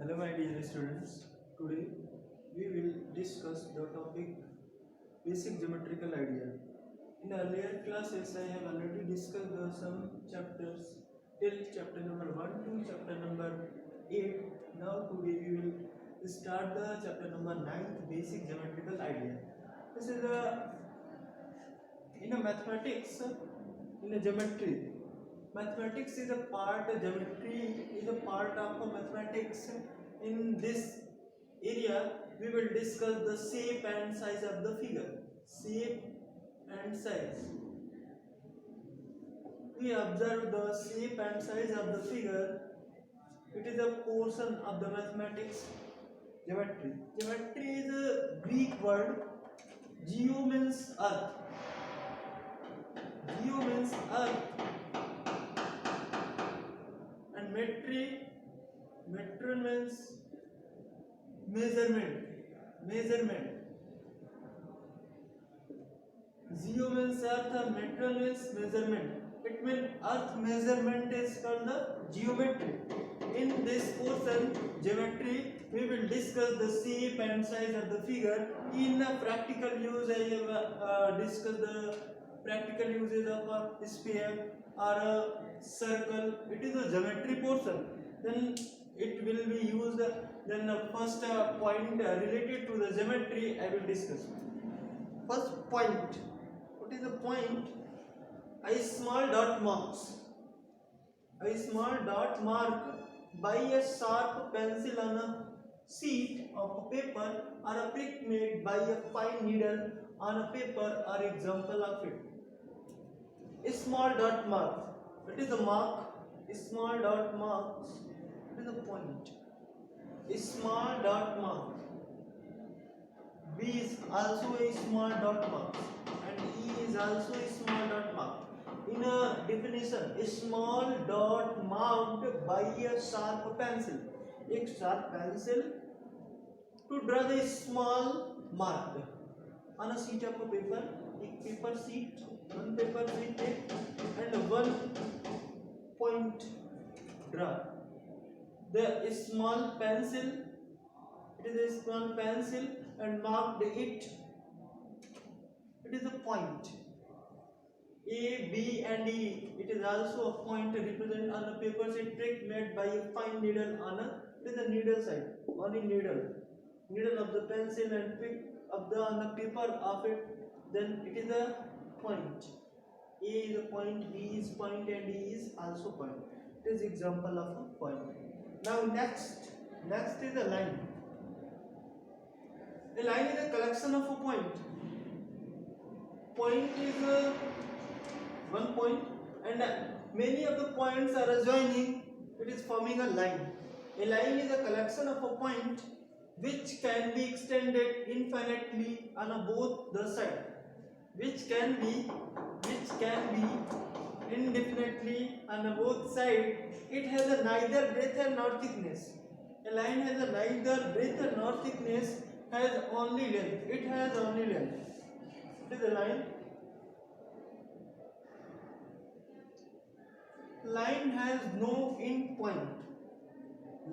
Hello my dear students. Today we will discuss the topic basic geometrical idea. In earlier classes I have already discussed some chapters till chapter number 1 to chapter number 8. Now today we will start the chapter number 9 basic geometrical idea. This is a in a mathematics in a geometry. Mathematics is a part, geometry is a part of a mathematics. In this area, we will discuss the shape and size of the figure. Shape and size. We observe the shape and size of the figure. It is a portion of the mathematics geometry. Geometry is a Greek word. Geo means earth. Geo means earth. And metry means measurement. Geo means earth and metron means measurement. It means earth measurement is called the geometry. In this portion geometry we will discuss the shape and size of the figure. In a practical use I have discussed the practical uses of a sphere or a circle. It is a geometry portion. Then it will be used. Then the first point related to the geometry I will discuss. First point. What is the point? A small dot marks. A small dot mark by a sharp pencil on a sheet of paper or a prick made by a fine needle on a paper are example of it. A small dot mark. It is a mark. A small dot marks. It is a point. A small dot mark. B is also a small dot mark and E is also a small dot mark. In a definition, a small dot marked by a sharp pencil. एक sharp pencil to draw the small mark on a sheet of paper. एक paper sheet, one paper sheet take and one point draw. The small pencil. It is a small pencil and marked it. It is a point. A, B and E. It is also a point represented on a paper sheet prick made by a fine needle on a, it is a needle side, on a needle of the pencil and prick of the on the paper of it. Then it is a point. A is a point, B is point and E is also point. It is example of a point. Now next is a line. A line is a collection of a point. Point is one point and many of the points are adjoining. It is forming a line. A line is a collection of a point which can be extended infinitely on both the sides. Which can be indefinitely on both sides. It has a neither breadth nor thickness. A line has a neither breadth nor thickness. Has only length. It has only length. It is a line. Line has no end point.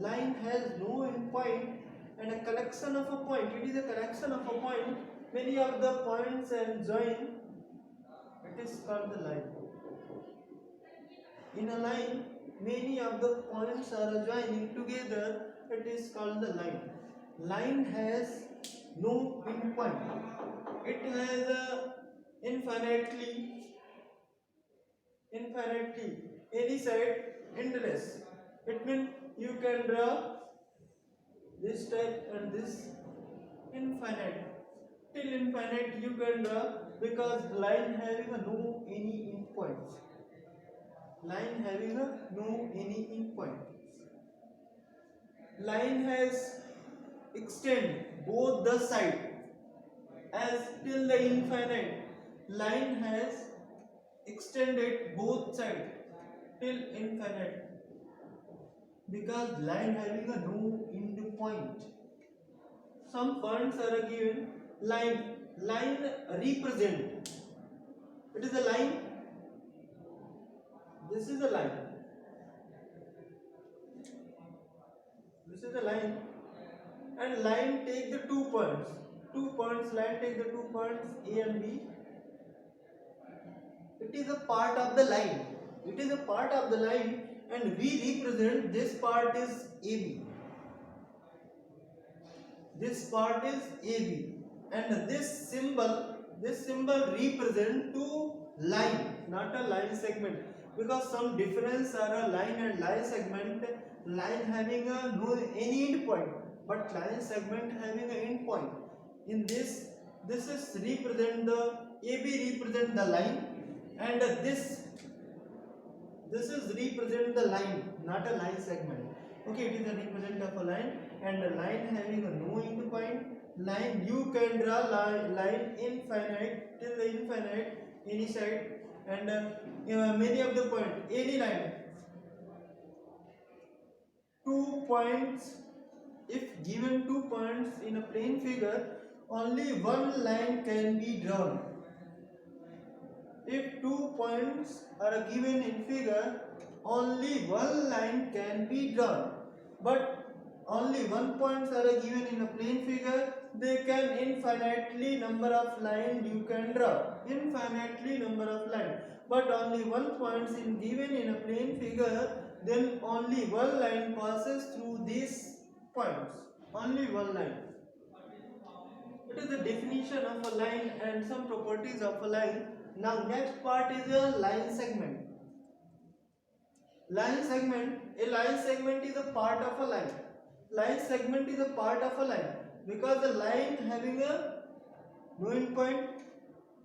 Line has no end point and a collection of a point. It is a collection of a point. Many of the points and join. It is called the line. In a line, many of the points are joining together. It is called the line. Line has no end point. It has a infinitely any side endless. It means you can draw this type and this infinite. Till infinite you can draw because line having a no any end points. Line having a no any end point. Line has extend both the side as till the infinite. Line has extended both sides till infinite because line having a no end point. Some points are given. Line represent. It is a line. This is a line. This is the line, and line take the 2 points. 2 points, line take the 2 points A and B. It is a part of the line. It is a part of the line, and we represent this part is AB. This part is AB, and this symbol represent two line, not a line segment, because some difference are a line and line segment. Line having a no any end point, but line segment having an end point. In this is represent the AB represent the line, and this is represent the line, not a line segment. Okay, it is a represent of a line, and a line having a no end point. Line, you can draw line infinite till the infinite any side, and many of the point any line 2 points. If given 2 points in a plane figure, only one line can be drawn. If 2 points are given in figure, only one line can be drawn. But only 1 points are given in a plane figure, they can infinitely number of lines you can draw. Infinitely number of lines. But only 1 points in given in a plane figure, then only one line passes through these points. Only one line. It is the definition of a line and some properties of a line. Now next part is a line segment. Line segment, a line segment is a part of a line. Line segment is a part of a line because the line having a no end point,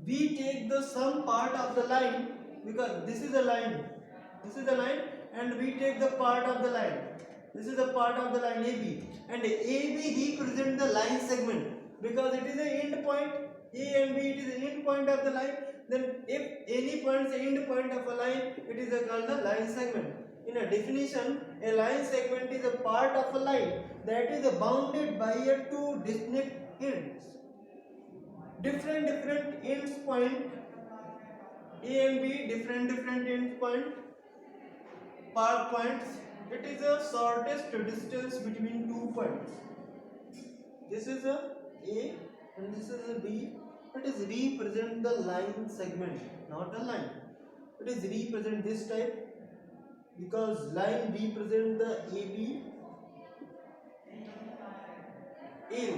we take the some part of the line, because this is a line, and we take the part of the line. This is the part of the line AB, and AB represent the line segment because it is an end point. A and B, it is an end point of the line. Then if any point is end point of a line, it is called the line segment. In a definition, a line segment is a part of a line that is bounded by a two distinct ends. Different ends point, A and B, different ends point, part points. It is the shortest distance between 2 points. This is a A and this is a B. It is represent the line segment, not a line. It is represent this type because line represent the AB, A,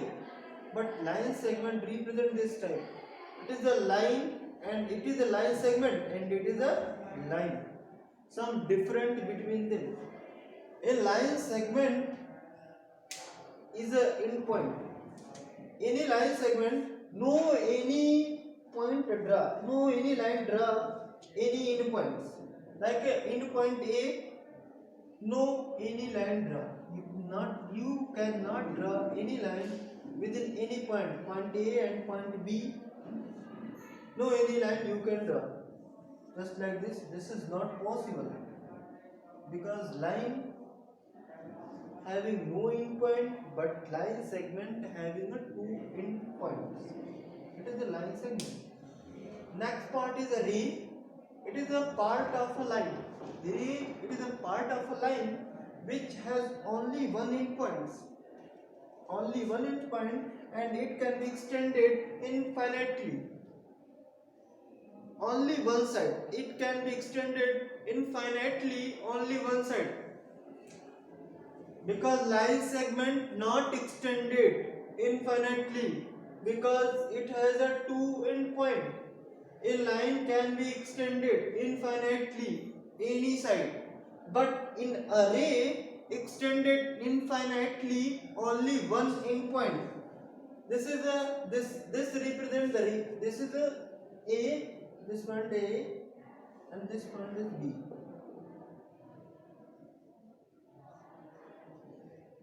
but line segment represent this type. It is a line and it is a line segment and it is a line. Some difference between them. A line segment is a end point. Any line segment, no any point draw, no any line draw any end points. Like a end point A, no any line draw. You cannot draw any line within any point, point A and point B. No any line you can draw. Just like this is not possible because line having no end point, but line segment having a two end points. It is the line segment. Next part is a ray. It is a part of a line. The ray, it is a part of a line which has only one end point. Only one end point, and it can be extended infinitely. Only one side. It can be extended infinitely only one side. Because line segment not extended infinitely because it has a two end point. A line can be extended infinitely any side, but in array extended infinitely only one end point. This is a this represents the ray. This is A, this point A, and this point is B.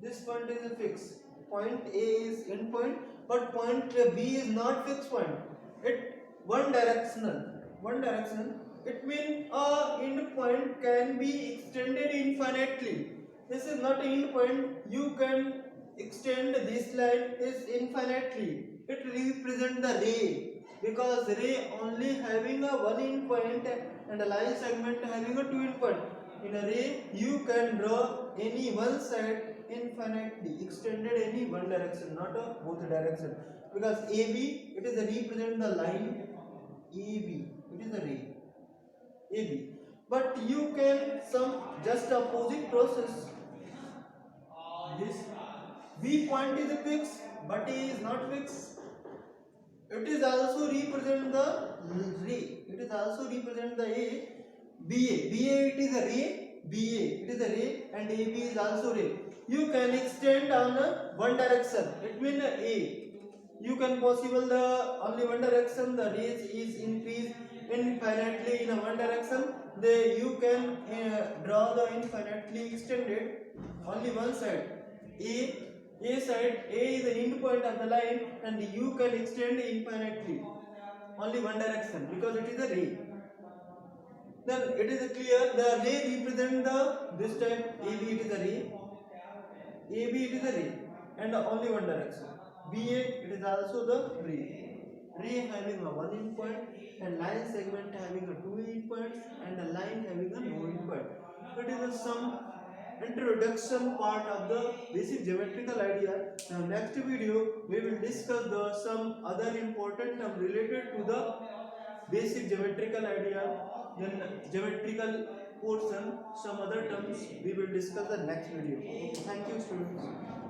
This point is a fixed point. A is end point, but point B is not fixed point. It one directional. It means a end point can be extended infinitely. This is not an end point. You can extend this line is infinitely. It represents the ray because ray only having a one end point and a line segment having a two end point. in a ray you can draw any one side infinitely, extended any one direction, not a both direction. Because AB, it is a represent the line AB, it is a ray AB. But you can some just opposite process. This B point is fixed, but A is not fixed. It is also represent the ray. It is also represent the A. BA. BA it is a ray. BA it is a ray, and AB is also ray. You can extend on one direction. It means A. You can possible the only one direction. The rays is increased infinitely in a one direction. You can draw the infinitely extended only one side. A side, A is the end point of the line, and you can extend infinitely only one direction because it is a ray. Then it is clear the ray represent the this type AB it is a ray, AB it is a ray, and only one direction. BA it is also the ray having a one end point, and line segment having a two end points, and a line having a no end point. It is some introduction part of the basic geometrical idea. Now next video we will discuss the some other important term related to the basic geometrical idea. Then geometrical portion, some other terms we will discuss the next video. Thank you students.